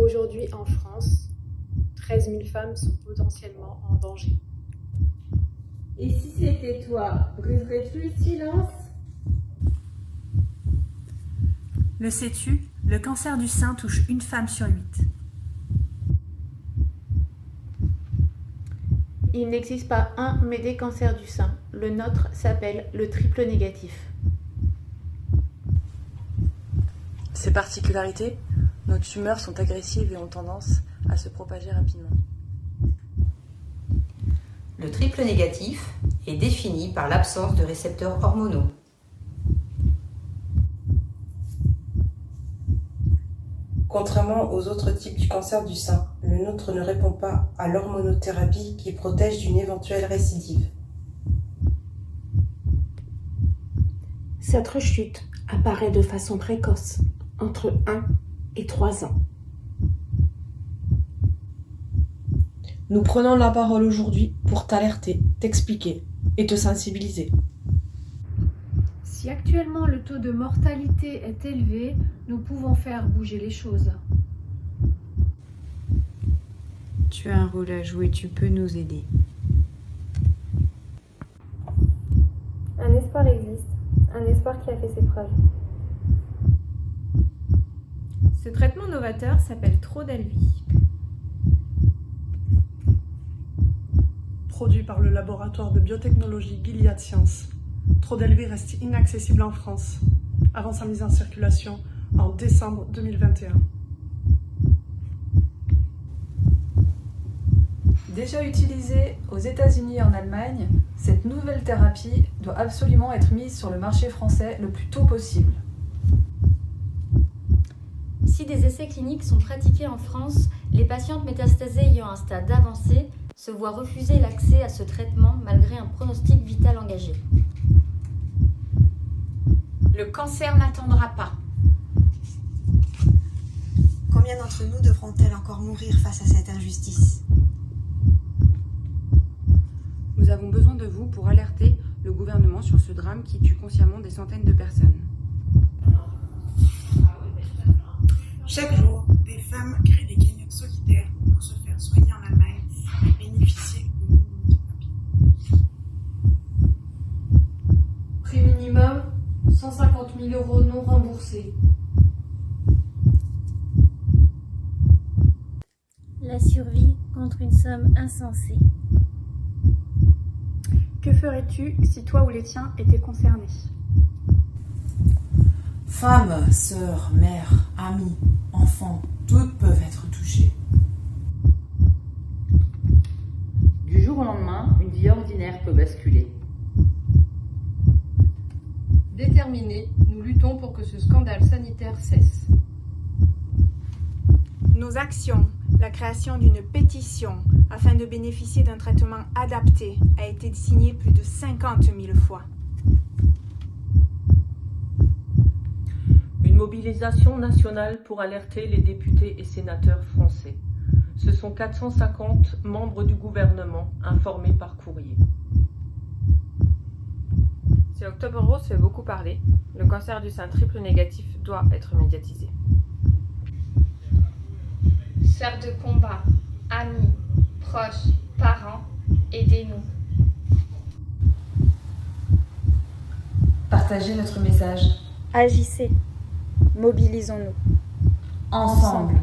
Aujourd'hui, en France, 13 000 femmes sont potentiellement en danger. Et si c'était toi, briserais-tu le silence? Le sais-tu, le cancer du sein touche une femme sur 8. Il n'existe pas un mais des cancers du sein. Le nôtre s'appelle le triple négatif. Ses particularités, nos tumeurs sont agressives et ont tendance à se propager rapidement. Le triple négatif est défini par l'absence de récepteurs hormonaux. Contrairement aux autres types du cancer du sein, le nôtre ne répond pas à l'hormonothérapie qui protège d'une éventuelle récidive. Cette rechute apparaît de façon précoce, entre 1 et 3 ans. Nous prenons la parole aujourd'hui pour t'alerter, t'expliquer et te sensibiliser. Si actuellement le taux de mortalité est élevé, nous pouvons faire bouger les choses. Tu as un rôle à jouer, tu peux nous aider. Un espoir existe, un espoir qui a fait ses preuves. Ce traitement novateur s'appelle Trodelvy. Produit par le laboratoire de biotechnologie Gilead Sciences, Trodelvy reste inaccessible en France, avant sa mise en circulation en décembre 2021. Déjà utilisée aux États-Unis et en Allemagne, cette nouvelle thérapie doit absolument être mise sur le marché français le plus tôt possible. Si des essais cliniques sont pratiqués en France, les patientes métastasées ayant un stade avancé se voient refuser l'accès à ce traitement malgré un pronostic vital engagé. Le cancer n'attendra pas. Combien d'entre nous devront-elles encore mourir face à cette injustice? Nous avons besoin de vous pour alerter le gouvernement sur ce drame qui tue consciemment des centaines de personnes. Chaque jour, des femmes créent des cagnottes solidaires pour se faire soigner en Allemagne et bénéficier de l'immunothérapie. Prix minimum, 150 000 € non remboursés. La survie contre une somme insensée. Que ferais-tu si toi ou les tiens étaient concernés? Femmes, sœurs, mères, amis, enfants, toutes peuvent être touchées. Du jour au lendemain, une vie ordinaire peut basculer. Déterminés, nous luttons pour que ce scandale sanitaire cesse. Nos actions, la création d'une pétition afin de bénéficier d'un traitement adapté a été signée plus de 50 000 fois. Une mobilisation nationale pour alerter les députés et sénateurs français. Ce sont 450 membres du gouvernement informés par courrier. Si Octobre Rose fait beaucoup parler, le cancer du sein triple négatif doit être médiatisé. Chers de combat, amis, proches, parents, aidez-nous. Partagez notre message. Agissez. Mobilisons-nous. Ensemble.